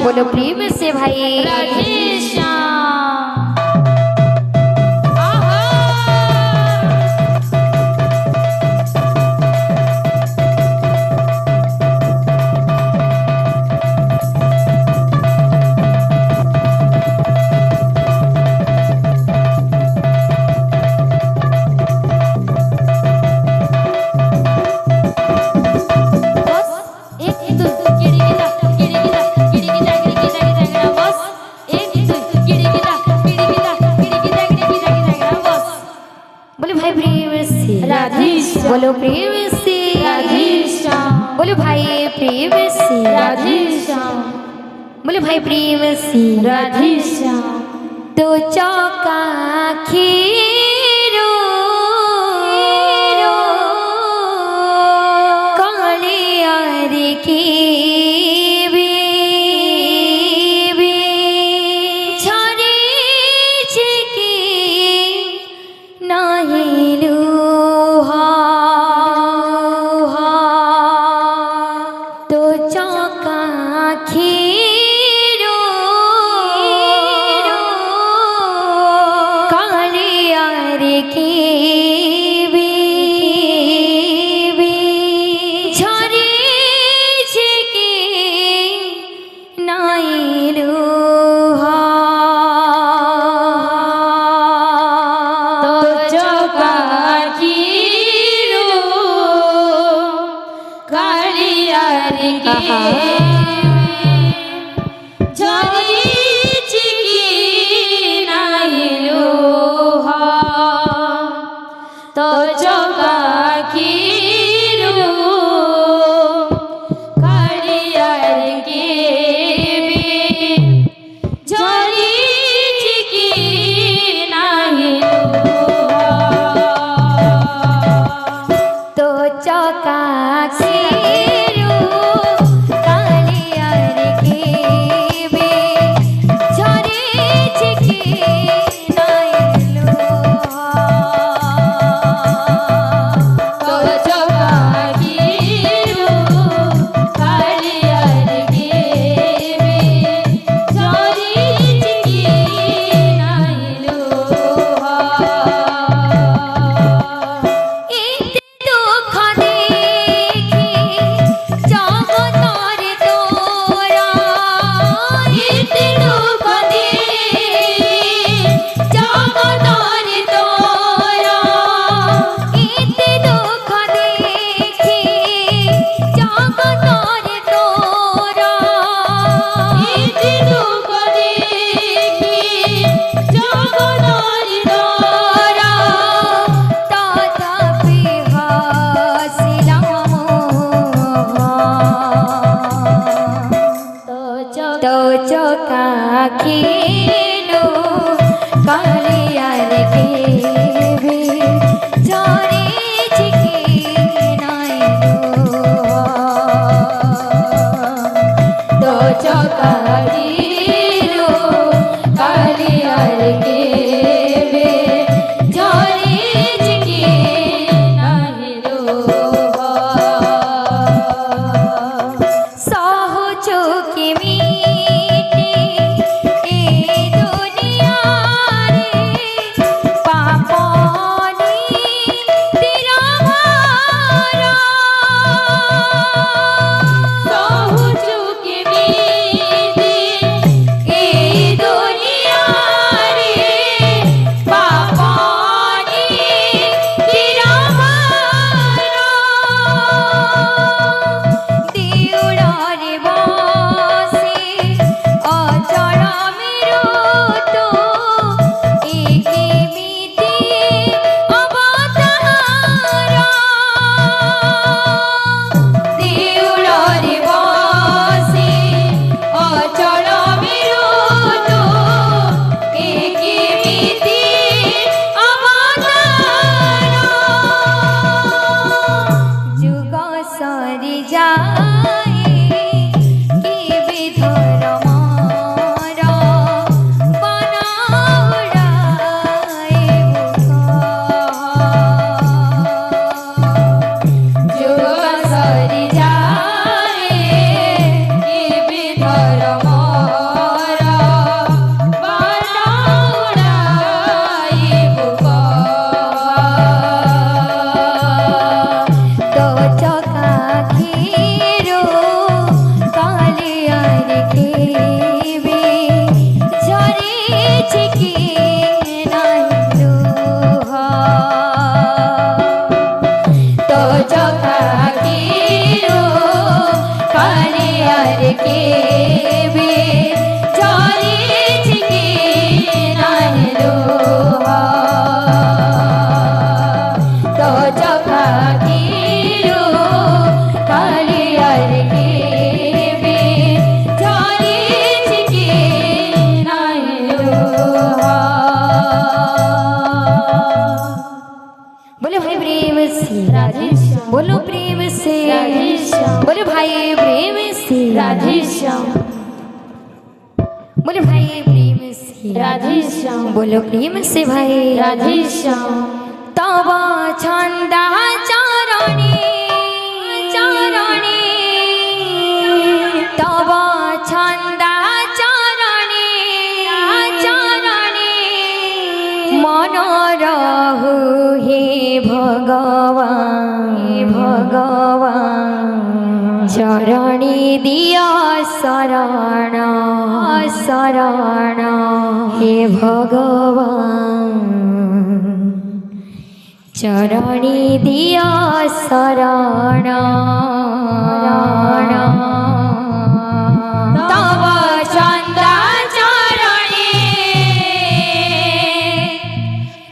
बोलो प्रेम से भाई राधे श्याम। बोलो प्रेम से राधे श्याम। बोलो भाई प्रेम से राधे श्याम। बोलो भाई प्रेम से राधे श्याम। तो चौका खीरो कालियार की सरी जाए के विधर्म बोलो भाई प्रेम से राधे श्याम बोलो प्रेम से राधे श्याम बोलो भाई प्रेम से राधे श्याम बोलो भाई प्रेम से राधे श्याम बोलो प्रेम से भाई राधे श्याम तब छंदा चरणी चरणी तब छंदा चरणी चरणी मन रहु हे भगवान भगवान चरणी दिया शरण शरण हे भगवान चरणी दिया शरण तव चंदा चरणी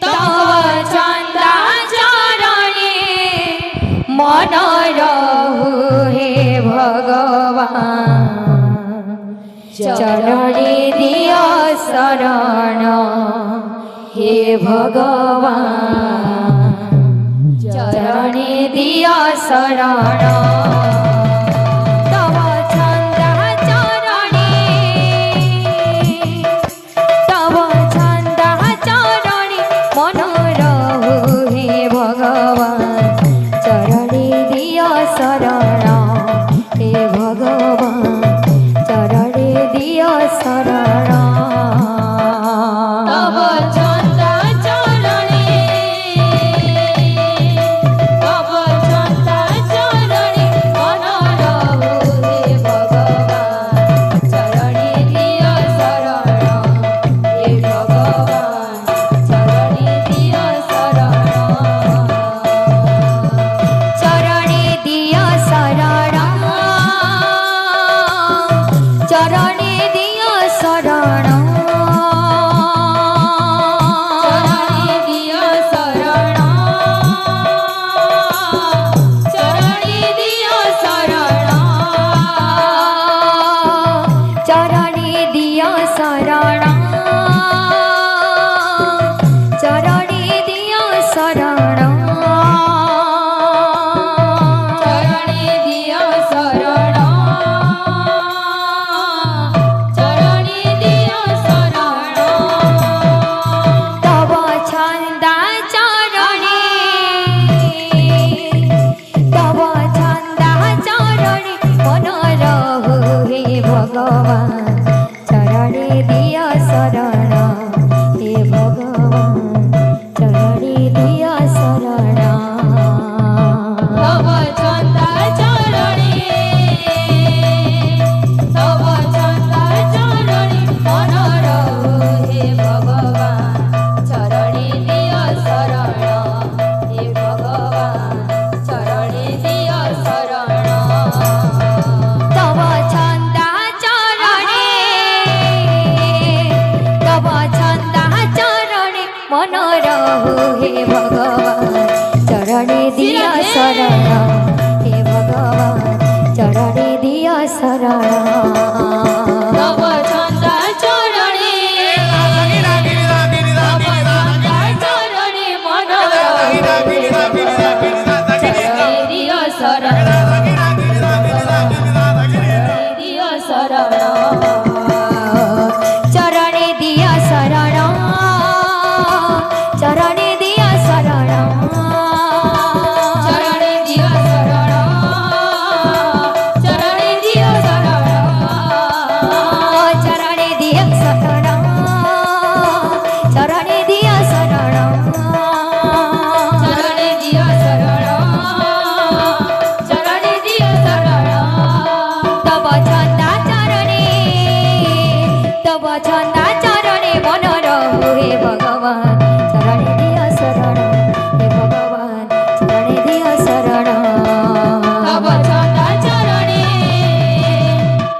तव चंदा चरणी मन रहु हे भगवान चरणी दिया शरण हे भगवान चरणी दिया शरण तव छंदा चरणी तव छंदा चरणी मन रहु हे भगवान चरणी दिया शरण हे भगवान चरणी दिया शरण तव छंदा चरणी तव छंदा चरणी मन रहु हे भगवान चरणी दिया शरण हे भगवान चरणी दिया शरण चरणी दिया शरण चरणी दिया शरण चरणी दिया शरण चरणी दिया शरण चरणी दिया शरण चरणी दिया शरण चरणी दिया शरण चरणी दिया शरण तव छंदा चरणी तव छंदा चरणी मन रहु हे भगवान चरणी दिया शरण हे भगवान चरणी दिया शरण तव छंदा चरणी तव छंदा चरणी मन रहु हे भगवान चरणी दिया शरण हे भगवान चरणी दिया शरण तव छंदा चरणी तव छंदा चरणी मन रहु हे भगवान चरणी दिया शरण हे भगवान चरणी दिया शरण तव छंदा चरणी चरणी मन रहु चरणी दिया शरण दिया शरण चरणी दिया शरण चरणी दिया शरण चरणी दिया शरण चरणी दिया शरण चरणी दिया शरण चरणी दिया शरण चरणी दिया शरण चरणी दिया शरण तव छंदा चरणी तव छंदा चरणी मन रहु हे भगवान चरणी दिया शरण हे भगवान चरणी दिया शरण तव छंदा चरणी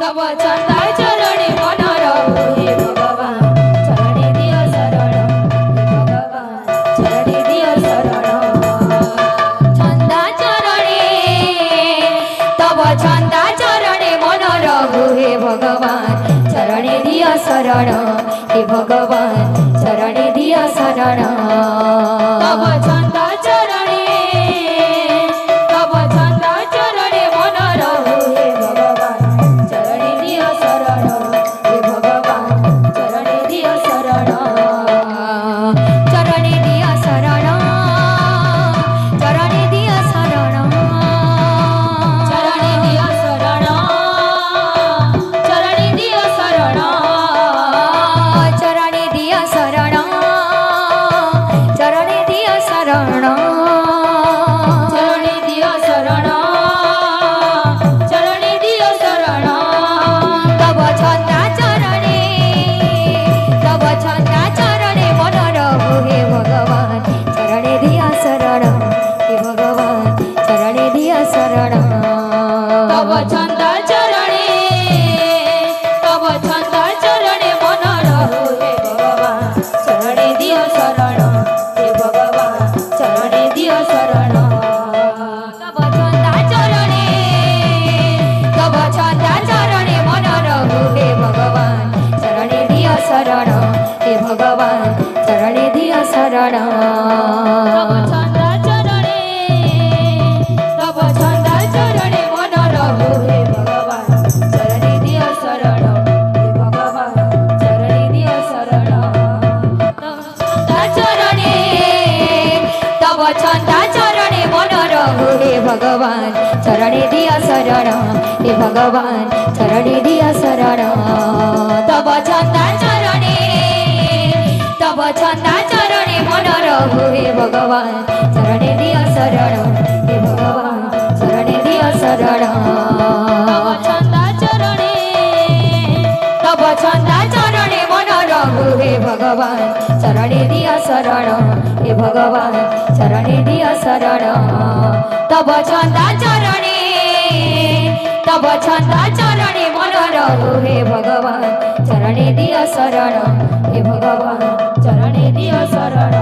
तव छंदा ଚନ୍ଦା ଚରଣେ ମନ ରହୁ ହେ ଭଗବାନ ଚରଣେ ଦିଅ ଶରଣ ହେ ଭଗବାନ ଚରଣେ ଦିଅ ଶରଣ ଚନ୍ଦା ଚରଣେ ତବ ଚନ୍ଦା ଚରଣେ ମନ ରହୁ ହେ ଭଗବାନ ଚରଣେ ଦିଅ ଶରଣ ହେ ଭଗବାନ ଚରଣେ ଦିଅ ଶରଣ ତବ ଚନ୍ଦା ଚରଣେ ତବ ଚନ୍ଦା ଚରଣେ ମନ ରହୁ ହେ ଭଗବାନ ଚରଣେ ଦିଅ ଶରଣ ହେ ଭଗବାନ ଚରଣେ ଦିଅ ଶରଣ ଚରଣେ ଦିଅ ଶରଣ ଚରଣେ ଦିଅ ଶରଣ ଚରଣେ ଦିଅ ଶରଣ ଚରଣେ ଦିଅ ଶରଣ ଚରଣେ ଦିଅ ଶରଣ ଚରଣେ ଦିଅ ଶରଣ ଚରଣେ ଦିଅ ଶରଣ ଚରଣେ ଦିଅ ଶରଣ ତବ ଛନ୍ଦା ଚରଣେ ତବ ଛନ୍ଦା ଚରଣେ ମନ ରହୁ ହେ ଭଗବାନ ଚରଣେ ଦିଅ ଶରଣ ହେ ଭଗବାନ ଚରଣେ ଦିଅ ଶରଣ ତବ ଛନ୍ଦା ଚରଣେ ତବ ଛନ୍ଦା ଚରଣେ ମନ ରହୁ ହେ ଭଗବାନ ଚରଣେ ଦିଅ ଶରଣ ହେ ଭଗବାନ ଚରଣେ ଦିଅ ଶରଣ ତବ ଛନ୍ଦା ଚରଣେ ତବ ଛନ୍ଦା ଚରଣେ ମନ ରହୁ ହେ ଭଗବାନ ଚରଣେ ଦିଅ ଶରଣ ହେ ଭଗବାନ ଚରଣେ ଦିଅ ଶରଣ ତବ ଛନ୍ଦା ଚରଣେ ତବ ଛନ୍ଦା ଚରଣେ ମନ ରହୁ ହେ ଭଗବାନ ଚରଣେ ଦିଅ ଶରଣ ହେ ଭଗବାନ ଚରଣେ ଦିଅ ଶରଣ ଛନ୍ଦା ଚରଣେ ତବ ଛନ୍ଦା ଚରଣେ ମନ ରହୁ ହେ ଭଗବାନ ଚରଣେ ଦିଅ ଶରଣ ହେ ଭଗବାନ ଚରଣେ ଦିଅ ଶରଣ ତବ ଛନ୍ଦା ଚରଣେ ତବ ଛନ୍ଦା ଚରଣେ ମନ ରହୁ ହେ ଭଗବାନ ଚରଣେ ଦିଅ ଶରଣ ହେ ଭଗବାନ ଚରଣେ ଦିଅ ଶରଣ ତବ ଛନ୍ଦା ଚରଣେ ତବ ଛନ୍ଦା ଚରଣେ ମନ ରହୁ ହେ ଭଗବାନ ଚରଣେ ଦିଅ ଶରଣ ହେ ଭଗବାନ ଚରଣେ ଦିଅ ଶରଣ ତବ ଛନ୍ଦା ଚରଣେ ତବ ଛନ୍ଦା ଚରଣେ ମନ ରହୁ ହେ ଭଗବାନ ଚରଣେ ଦିଅ ଶରଣ ହେ ଭଗବାନ ଚରଣେ ଦିଅ ଶରଣ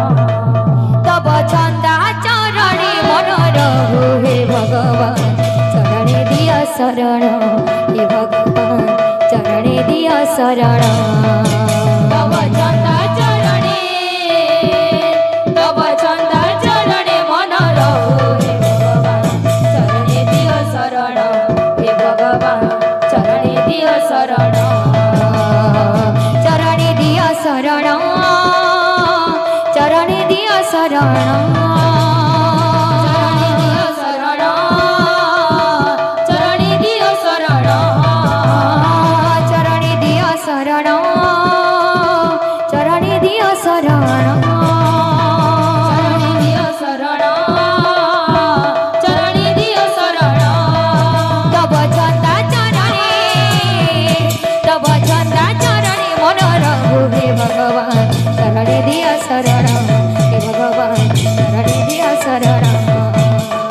ତବ ଛନ୍ଦା ଚରଣେ ମନ ରହୁ ହେ ଭଗବାନ ଚରଣେ ଦିଅ ଶରଣ ହେ ଭଗବାନ ଚରଣେ ଦିଅ ଶରଣ ତବ ଛନ୍ଦା ଚରଣେ ତବ ଛନ୍ଦା ଚରଣେ ମନ ରହୁ ହେ ଭଗବାନ ଚରଣେ ଦିଅ ଶରଣ ହେ ଭଗବାନ ଚରଣେ ଦିଅ ଶରଣ ଚରଣେ ଦିଅ ଶରଣ ଚରଣେ ଦିଅ ଶରଣ ଚରଣେ ଦିଅ ଶରଣ ଚରଣେ ଦିଅ ଶରଣ ଚରଣେ ଦିଅ ଶରଣ ଚରଣେ ଦିଅ ଶରଣ ଚରଣେ ଦିଅ ଶରଣ ତବ ଛନ୍ଦା ଚରଣେ ତବ ଛନ୍ଦା ଚରଣେ ମନ ରହୁ ହେ ଭଗବାନ ଚରଣେ ଦିଅ ଶରଣ ହେ ଭଗବାନ ଚରଣେ ଦିଅ ଶରଣ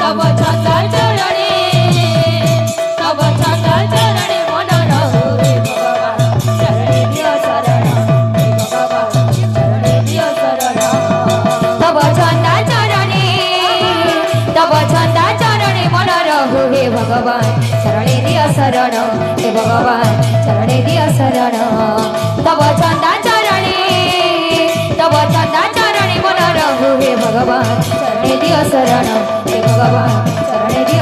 ତବ ଛନ୍ଦା ଚରଣେ ତବ ଛନ୍ଦା ଚରଣେ ମନ ରହୁ ହେ ଭଗବାନ ଚରଣେ ଦିଅ ଶରଣ ହେ ଭଗବାନ ଚରଣେ ଦିଅ ଶରଣ ତବ ଛନ୍ଦା ଚରଣେ ତବ ଛନ୍ଦା ଚରଣେ ମନ ରହୁ ହେ ଭଗବାନ ଚରଣେ ଦିଅ ଶରଣ ହେ ଭଗବାନ ଚରଣେ ଦିଅ ଶରଣ ତବ ଛନ୍ଦା ଚରଣେ ତବ ଛନ୍ଦା ଚରଣେ ମନ ରହୁ ହେ ଭଗବାନ ଚରଣେ ଦିଅ ଶରଣ ହେ ଭଗବାନ ଚରଣେ ଦିଅ